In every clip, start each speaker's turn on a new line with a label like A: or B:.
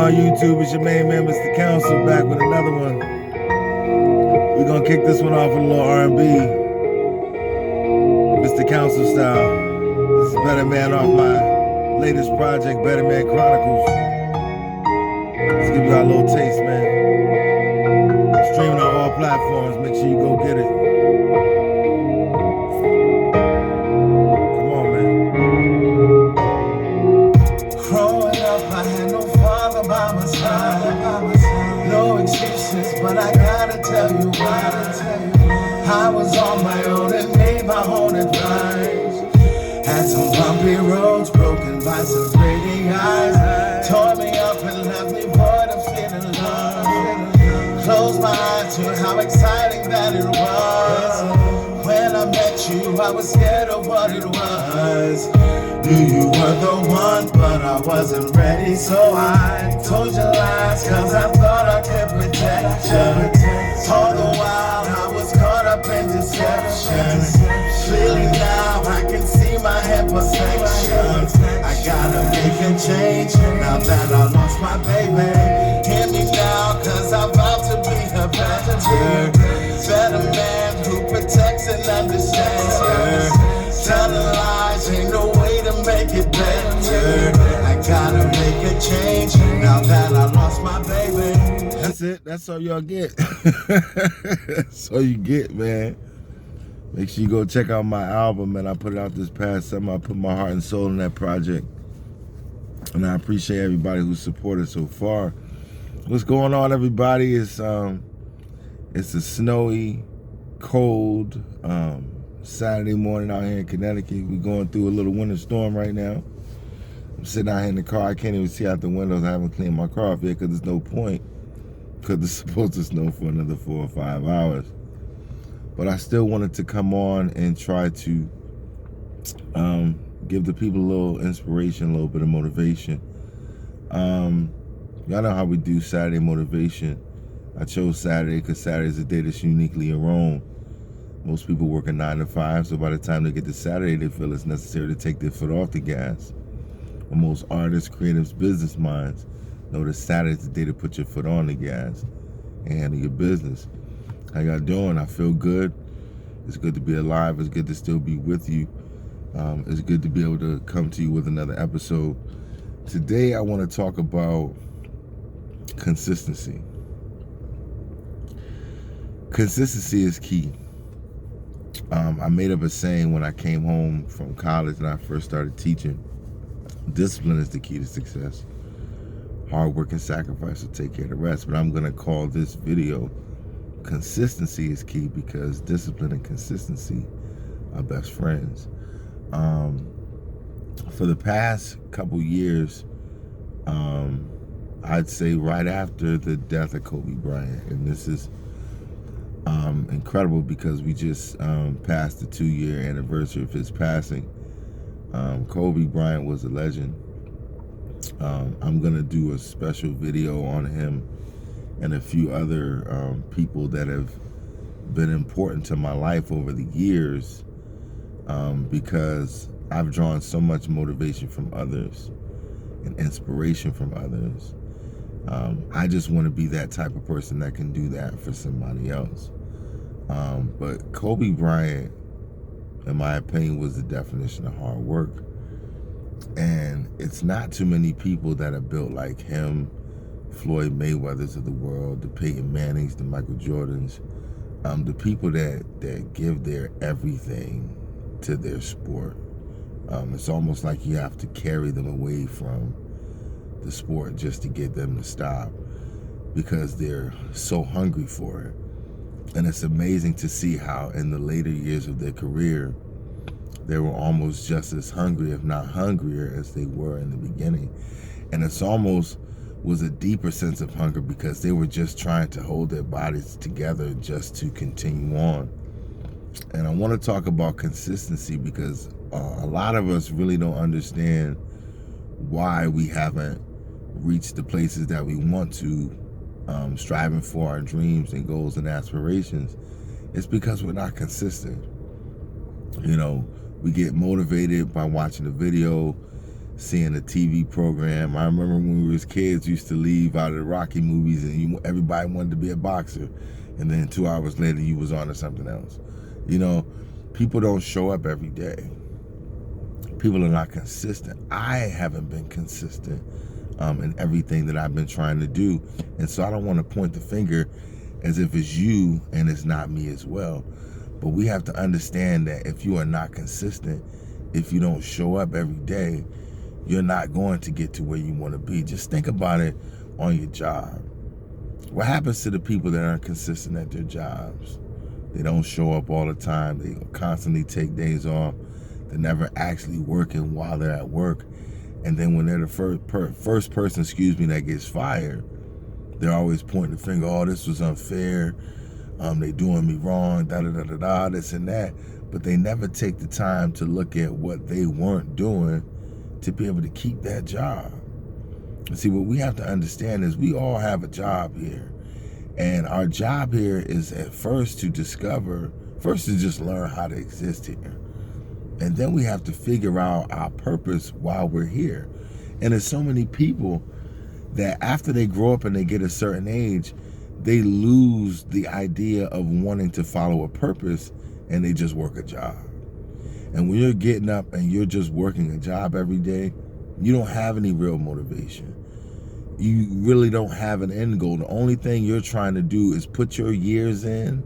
A: on YouTube? It's your main man, Mr. Council, back with another one. We're gonna kick this one off with a little R&B, Mr. Council style. This is Better Man off my latest project, Better Man Chronicles. Let's give y'all a little taste, man. Streaming on all platforms. Make sure you go get it. Come on, man.
B: Growing up, I had no father by my side. No excuses, but I gotta tell you why. I was on my own and made my own advice. Had some bumpy roads, broken by some grading eyes. Tore me up and left me void of feeling love. Closed my eyes to how exciting that it was. When I met you, I was scared of what it was. Knew you were the one, but I wasn't ready, so I told you lies, cause I thought I could protect you. All the while I was caught up in deception. Clearly now I can see my imperfections. I gotta make a change now that I lost my baby. Hear me now, cause I'm about to be a better man who protects and understands. Telling lies ain't no way to make it better. I gotta make a change now that I lost my baby.
A: That's it. That's all y'all get. That's all you get, man. Make sure you go check out my album, man. I put it out this past summer. I put my heart and soul in that project. And I appreciate everybody who supported so far. What's going on, everybody? It's a snowy, cold, Saturday morning out here in Connecticut. We're going through a little winter storm right now. I'm sitting out here in the car. I can't even see out the windows. I haven't cleaned my car off yet because there's no point. Because it's supposed to snow for another 4 or 5 hours. But I still wanted to come on and try to give the people a little inspiration, a little bit of motivation. Y'all know how we do Saturday motivation. I chose Saturday because Saturday is a day that's uniquely your own. Most people work a 9 to 5, so by the time they get to Saturday, they feel it's necessary to take their foot off the gas. But most artists, creatives, business minds know that Saturday is the day to put your foot on the gas and handle your business. How y'all doing? I feel good. It's good to be alive. It's good to still be with you. It's good to be able to come to you with another episode. Today, I want to talk about consistency. Consistency is key. I made up a saying when I came home from college and I first started teaching. Discipline is the key to success. Hard work and sacrifice will take care of the rest. But I'm going to call this video Consistency is Key, because discipline and consistency are best friends. For the past couple years, I'd say right after the death of Kobe Bryant, and this is incredible because we just passed the 2-year anniversary of his passing. Kobe Bryant was a legend. I'm gonna do a special video on him and a few other people that have been important to my life over the years, because I've drawn so much motivation from others and inspiration from others. I just want to be that type of person that can do that for somebody else. But Kobe Bryant, in my opinion, was the definition of hard work. And it's not too many people that are built like him, Floyd Mayweathers of the world, the Peyton Mannings, the Michael Jordans, the people that give their everything to their sport. It's almost like you have to carry them away from the sport just to get them to stop, because they're so hungry for it. And it's amazing to see how in the later years of their career, they were almost just as hungry, if not hungrier, as they were in the beginning. And it's almost was a deeper sense of hunger because they were just trying to hold their bodies together just to continue on. And I want to talk about consistency because a lot of us really don't understand why we haven't reached the places that we want to, striving for our dreams and goals and aspirations. It's because we're not consistent. You know, we get motivated by watching a video, seeing a TV program. I remember when we was kids, used to leave out of the Rocky movies and everybody wanted to be a boxer. And then 2 hours later, you was on to something else. You know, people don't show up every day. People are not consistent. I haven't been consistent in everything that I've been trying to do. And so I don't want to point the finger as if it's you and it's not me as well. But we have to understand that if you are not consistent, if you don't show up every day, you're not going to get to where you want to be. Just think about it on your job. What happens to the people that aren't consistent at their jobs? They don't show up all the time. They constantly take days off. They're never actually working while they're at work. And then when they're the first person, that gets fired, they're always pointing the finger, oh, this was unfair. They doing me wrong, da-da-da-da-da, this and that. But they never take the time to look at what they weren't doing to be able to keep that job. And see, what we have to understand is we all have a job here. And our job here is at first to just learn how to exist here. And then we have to figure out our purpose while we're here. And there's so many people that after they grow up and they get a certain age, they lose the idea of wanting to follow a purpose and they just work a job. And when you're getting up and you're just working a job every day, you don't have any real motivation. You really don't have an end goal. The only thing you're trying to do is put your years in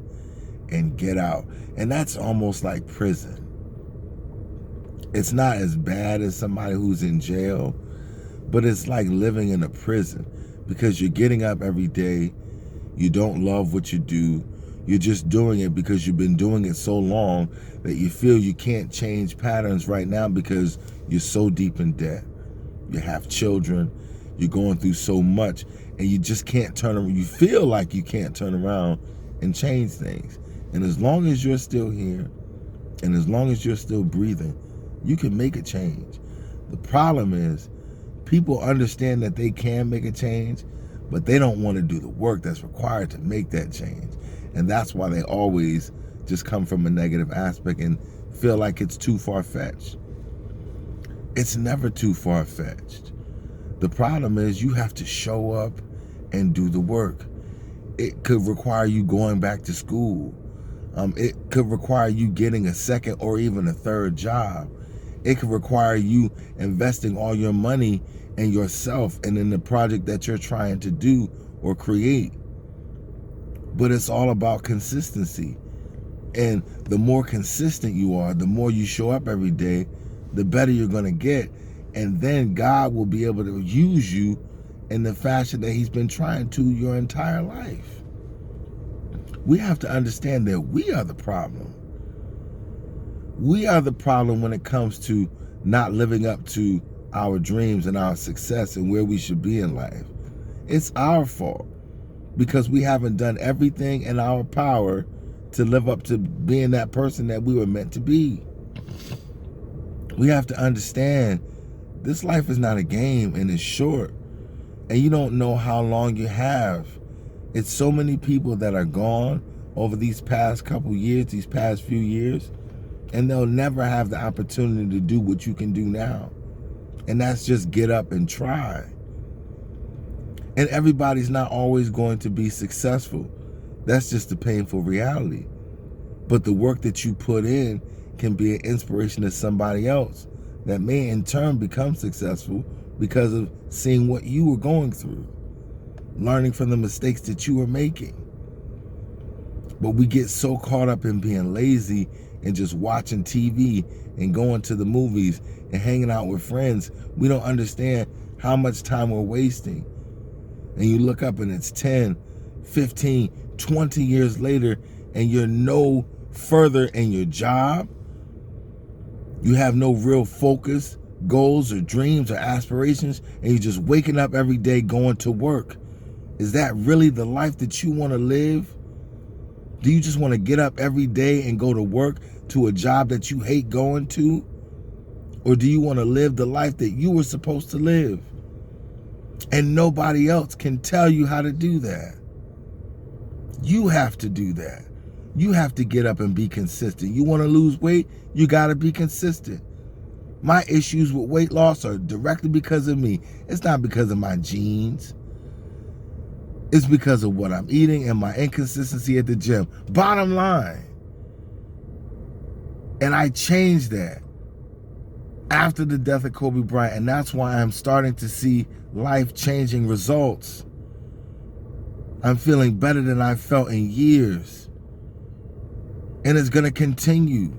A: and get out. And that's almost like prison. It's not as bad as somebody who's in jail, but it's like living in a prison because you're getting up every day. You don't love what you do. You're just doing it because you've been doing it so long that you feel you can't change patterns right now because you're so deep in debt. You have children. You're going through so much and you just can't turn around. You feel like you can't turn around and change things. And as long as you're still here and as long as you're still breathing, you can make a change. The problem is people understand that they can make a change, but they don't want to do the work that's required to make that change. And that's why they always just come from a negative aspect and feel like it's too far-fetched. It's never too far-fetched. The problem is you have to show up and do the work. It could require you going back to school. It could require you getting a second or even a third job. It could require you investing all your money in yourself and in the project that you're trying to do or create. But it's all about consistency. And the more consistent you are, the more you show up every day, the better you're going to get. And then God will be able to use you in the fashion that he's been trying to your entire life. We have to understand that we are the problem. We are the problem when it comes to not living up to our dreams and our success and where we should be in life. It's our fault because we haven't done everything in our power to live up to being that person that we were meant to be. We have to understand this life is not a game and it's short and you don't know how long you have. It's so many people that are gone over these past couple years, these past few years, and they'll never have the opportunity to do what you can do now. And that's just get up and try. And everybody's not always going to be successful. That's just the painful reality. But the work that you put in can be an inspiration to somebody else that may in turn become successful because of seeing what you were going through, learning from the mistakes that you were making. But we get so caught up in being lazy and just watching TV and going to the movies and hanging out with friends, we don't understand how much time we're wasting. And you look up and it's 10, 15, 20 years later and you're no further in your job. You have no real focus, goals or dreams or aspirations, and you're just waking up every day going to work. Is that really the life that you want to live? Do you just want to get up every day and go to work to a job that you hate going to? Or do you want to live the life that you were supposed to live? And nobody else can tell you how to do that. You have to do that. You have to get up and be consistent. You want to lose weight? You got to be consistent. My issues with weight loss are directly because of me. It's not because of my genes. It's because of what I'm eating and my inconsistency at the gym. Bottom line. And I changed that after the death of Kobe Bryant. And that's why I'm starting to see life-changing results. I'm feeling better than I've felt in years. And it's going to continue.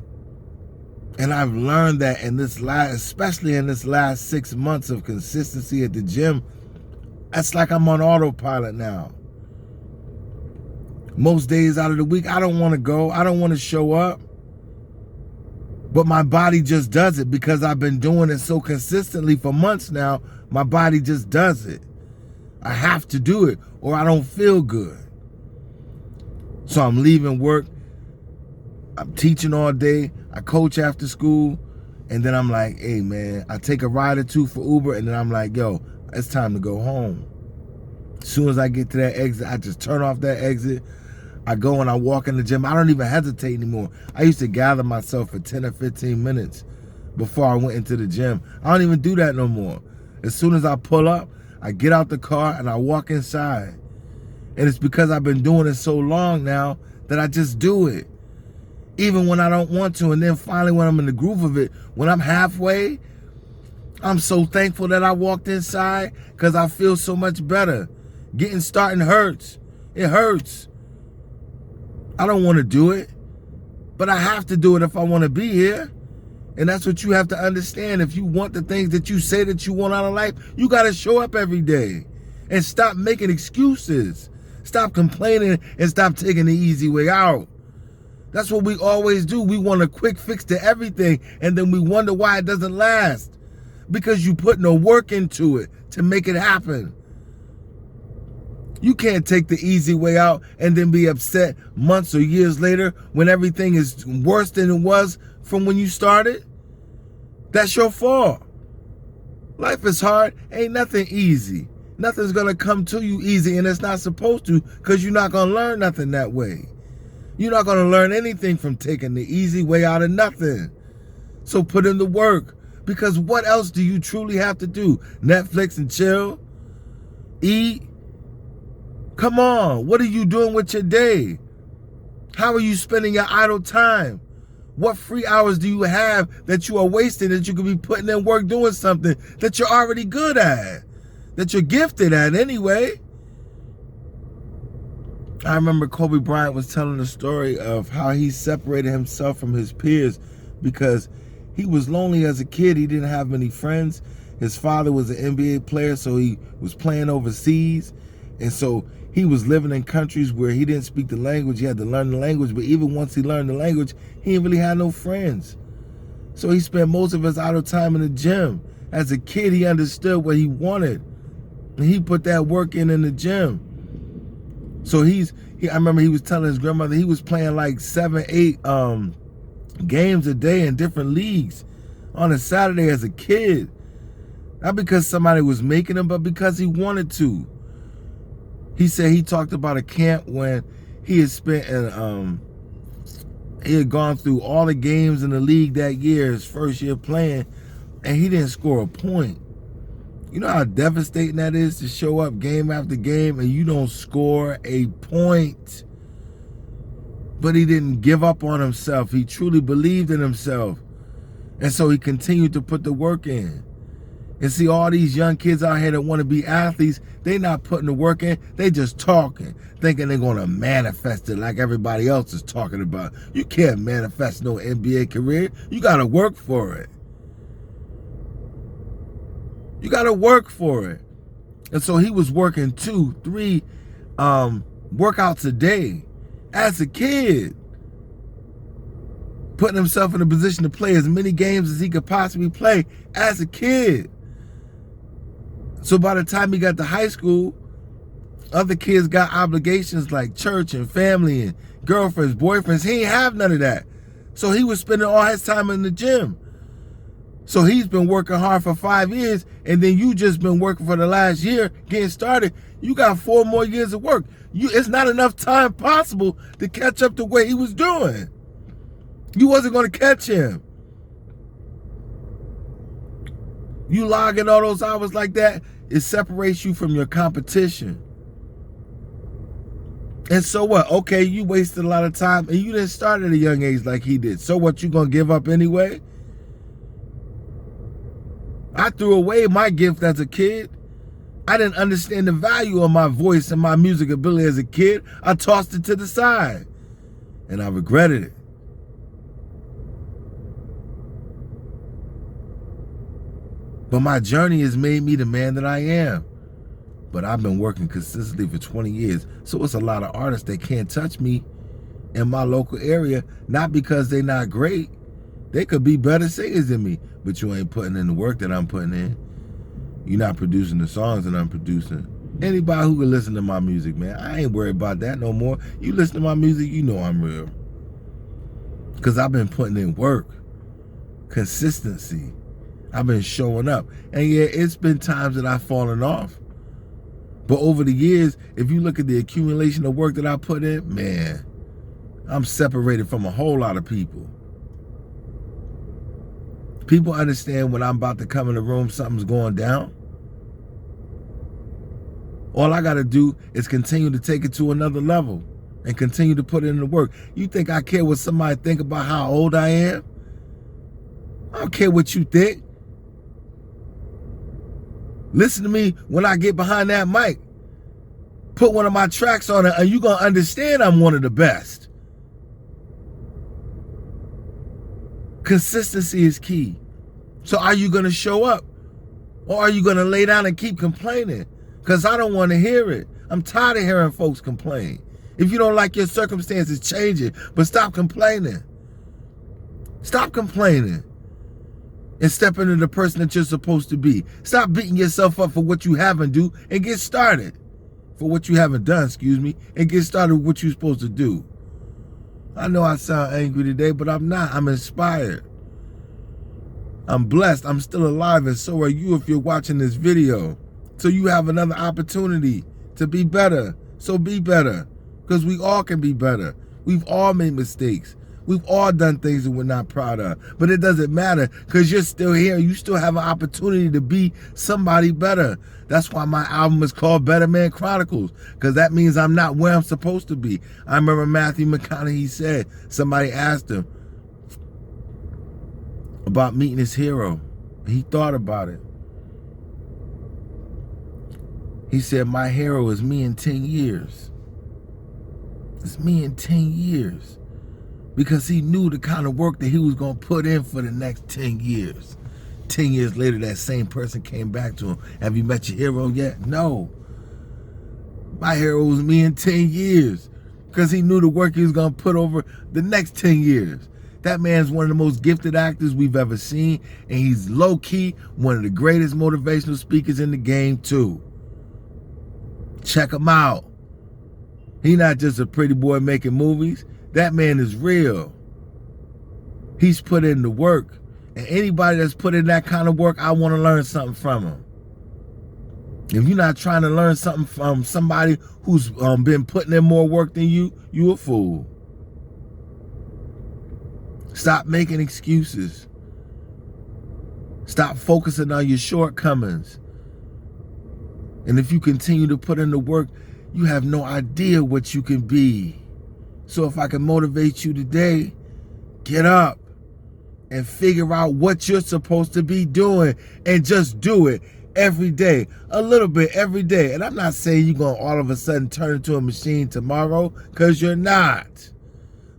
A: And I've learned that especially in this last 6 months of consistency at the gym, it's like I'm on autopilot now. Most days out of the week, I don't want to go. I don't want to show up. But my body just does it because I've been doing it so consistently for months now. My body just does it. I have to do it or I don't feel good. So I'm leaving work. I'm teaching all day. I coach after school. And then I'm like, hey, man, I take a ride or two for Uber. And then I'm like, yo, it's time to go home. As soon as I get to that exit, I just turn off that exit. I go and I walk in the gym. I don't even hesitate anymore. I used to gather myself for 10 or 15 minutes before I went into the gym. I don't even do that no more. As soon as I pull up, I get out the car and I walk inside. And it's because I've been doing it so long now that I just do it. Even when I don't want to. And then finally when I'm in the groove of it, when I'm halfway, I'm so thankful that I walked inside because I feel so much better. Getting started hurts. It hurts. I don't want to do it, but I have to do it if I want to be here. And that's what you have to understand. If you want the things that you say that you want out of life, you got to show up every day and stop making excuses. Stop complaining and stop taking the easy way out. That's what we always do. We want a quick fix to everything, and then we wonder why it doesn't last. Because you put no work into it to make it happen. You can't take the easy way out and then be upset months or years later when everything is worse than it was from when you started. That's your fault. Life is hard. Ain't nothing easy. Nothing's going to come to you easy, and it's not supposed to because you're not going to learn nothing that way. You're not going to learn anything from taking the easy way out of nothing. So put in the work, because what else do you truly have to do? Netflix and chill? Eat? Come on, what are you doing with your day? How are you spending your idle time? What free hours do you have that you are wasting that you could be putting in work doing something that you're already good at, that you're gifted at anyway? I remember Kobe Bryant was telling the story of how he separated himself from his peers because he was lonely as a kid. He didn't have many friends. His father was an NBA player, so he was playing overseas. And so he was living in countries where he didn't speak the language. He had to learn the language. But even once he learned the language, he didn't really have no friends. So he spent most of his idle time in the gym. As a kid, he understood what he wanted. And he put that work in the gym. So I remember he was telling his grandmother he was playing like 7, 8 games a day in different leagues on a Saturday as a kid. Not because somebody was making him, but because he wanted to. He said he talked about a camp when he had spent he had gone through all the games in the league that year, his first year playing, and he didn't score a point. You know how devastating that is to show up game after game and you don't score a point? But he didn't give up on himself. He truly believed in himself. And so he continued to put the work in. And see, all these young kids out here that want to be athletes, they not putting the work in. They just talking, thinking they're going to manifest it like everybody else is talking about. You can't manifest no NBA career. You got to work for it. You got to work for it. And so he was working 2, 3 workouts a day as a kid, putting himself in a position to play as many games as he could possibly play as a kid. So by the time he got to high school, other kids got obligations like church and family and girlfriends, boyfriends. He ain't have none of that. So he was spending all his time in the gym. So he's been working hard for 5 years, and then you just been working for the last year, getting started. You got 4 more years of work. It's not enough time possible to catch up to what he was doing. You wasn't going to catch him. You logging all those hours like that, it separates you from your competition. And so what? Okay, you wasted a lot of time and you didn't start at a young age like he did. So what, you gonna give up anyway? I threw away my gift as a kid. I didn't understand the value of my voice and my music ability as a kid. I tossed it to the side and I regretted it. But my journey has made me the man that I am. But I've been working consistently for 20 years. So it's a lot of artists that can't touch me in my local area, not because they're not great. They could be better singers than me, but you ain't putting in the work that I'm putting in. You're not producing the songs that I'm producing. Anybody who can listen to my music, man, I ain't worried about that no more. You listen to my music, you know I'm real. Because I've been putting in work, consistency. I've been showing up. And yeah, it's been times that I've fallen off. But over the years, if you look at the accumulation of work that I put in, man, I'm separated from a whole lot of people. People understand when I'm about to come in the room, something's going down. All I got to do is continue to take it to another level and continue to put in the work. You think I care what somebody think about how old I am? I don't care what you think. Listen to me when I get behind that mic. Put one of my tracks on it and you're going to understand I'm one of the best. Consistency is key. So are you going to show up? Or are you going to lay down and keep complaining? Because I don't want to hear it. I'm tired of hearing folks complain. If you don't like your circumstances, change it. But stop complaining. Stop complaining. And step into the person that you're supposed to be. Stop beating yourself up for what you haven't do and get started. For what you haven't done, and get started with what you're supposed to do. I know I sound angry today, but I'm not. I'm inspired. I'm blessed. I'm still alive, and so are you if you're watching this video. So you have another opportunity to be better. So be better, because we all can be better. We've all made mistakes. We've all done things that we're not proud of. But it doesn't matter, because you're still here. You still have an opportunity to be somebody better. That's why my album is called Better Man Chronicles, because that means I'm not where I'm supposed to be. I remember Matthew McConaughey said, somebody asked him about meeting his hero. He thought about it. He said, my hero is me in 10 years. It's me in 10 years. Because he knew the kind of work that he was going to put in for the next 10 years. 10 years later, that same person came back to him. Have you met your hero yet? No. My hero was me in 10 years. Because he knew the work he was going to put over the next 10 years. That man's one of the most gifted actors we've ever seen. And he's low-key one of the greatest motivational speakers in the game, too. Check him out. He's not just a pretty boy making movies. That man is real. He's put in the work. And anybody that's put in that kind of work, I want to learn something from him. If you're not trying to learn something from somebody who's been putting in more work than you a fool. Stop making excuses. Stop focusing on your shortcomings. And if you continue to put in the work, you have no idea what you can be. So if I can motivate you today, get up and figure out what you're supposed to be doing and just do it every day, a little bit every day. And I'm not saying you're going to all of a sudden turn into a machine tomorrow, because you're not.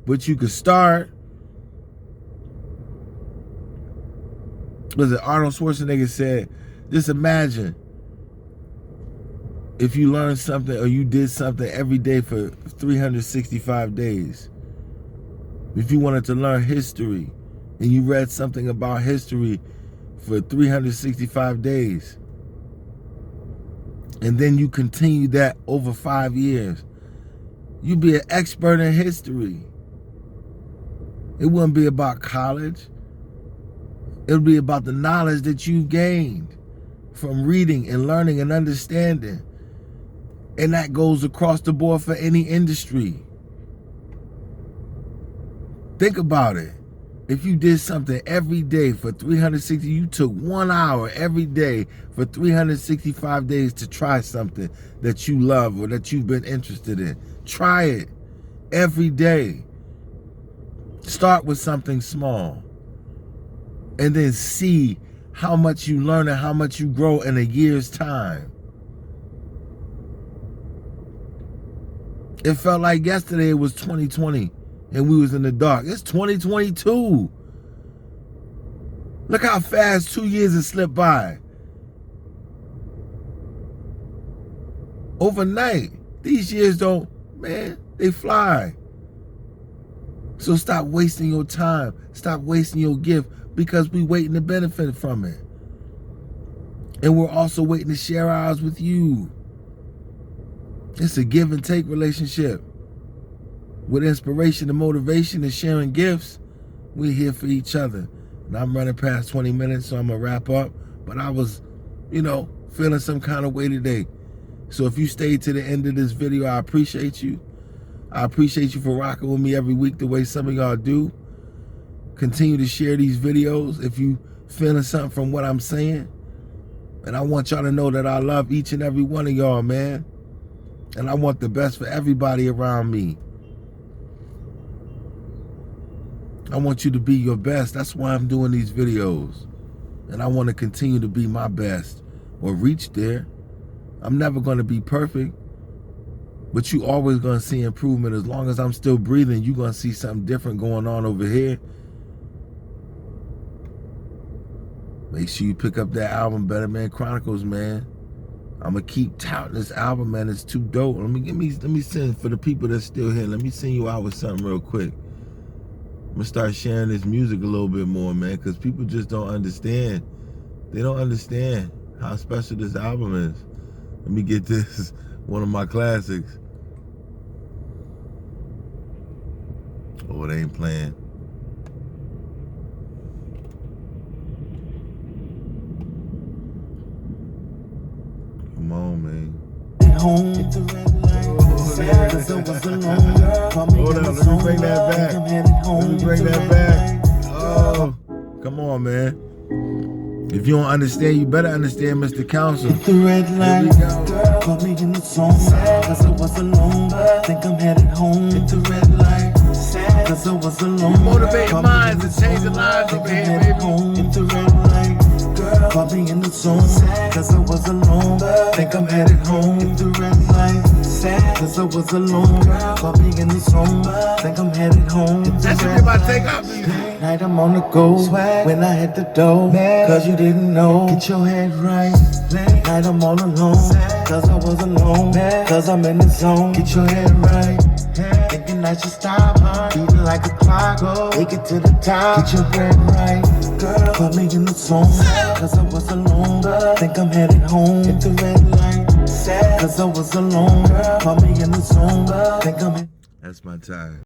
A: But you can start. Was it Arnold Schwarzenegger said, just imagine if you learned something or you did something every day for 365 days. If you wanted to learn history and you read something about history for 365 days, and then you continue that over 5 years, you'd be an expert in history. It wouldn't be about college. It would be about the knowledge that you've gained from reading and learning and understanding. And that goes across the board for any industry. Think about it. If you did something every day for 360, you took 1 hour every day for 365 days to try something that you love or that you've been interested in. Try it every day. Start with something small and then see how much you learn and how much you grow in a year's time. It felt like yesterday it was 2020 and we was in the dark. It's 2022. Look how fast 2 years has slipped by. Overnight. These years don't, man, they fly. So stop wasting your time. Stop wasting your gift because we waiting to benefit from it. And we're also waiting to share ours with you. It's a give and take relationship. With inspiration and motivation and sharing gifts, we're here for each other. And I'm running past 20 minutes, so I'm going to wrap up. But I was, feeling some kind of way today. So if you stayed to the end of this video, I appreciate you. I appreciate you for rocking with me every week the way some of y'all do. Continue to share these videos if you feeling something from what I'm saying. And I want y'all to know that I love each and every one of y'all, man. And I want the best for everybody around me. I want you to be your best. That's why I'm doing these videos. And I want to continue to be my best or reach there. I'm never going to be perfect, but you always going to see improvement. As long as I'm still breathing, you're going to see something different going on over here. Make sure you pick up that album, Better Man Chronicles, man. I'm gonna keep touting this album, man. It's too dope. Let me send, for the people that's still here, let me send you out with something real quick. I'm gonna start sharing this music a little bit more, man, because people just don't understand. They don't understand how special this album is. Let me get this, one of my classics. Oh, it ain't playing. Come on, man.
B: Home with the red light. Cause I was alone.
A: Hold up, let me bring that back. Let me bring that back. Oh, come on, man. If you don't understand, you better understand, Mr. Council.
B: Hit the red light. Caught me in the zone. Cause I was alone. Think I'm headed home. Hit the red light. Cause I was alone.
A: Motivating minds and changing lives over here, baby.
B: Hit the red light. Caught me in the zone, cause I was alone. Think I'm headed home. Hit the red light, cause I was alone. Caught me in the zone, think I'm headed home.
A: That should be my takeoff music.
B: Night I'm on the go, when I hit the door, cause you didn't know. Get your head right. Night I'm all alone, cause I was alone. Cause I'm in the zone. Get your head right. Thinking I should stop, beating like a clock. Take it to the top. Get your head right. Girl, put me in the zone, cause I was alone. Think I'm headed home. Hit the red light, cause I was alone. Put me in the zone. Think I'm.
A: That's my time.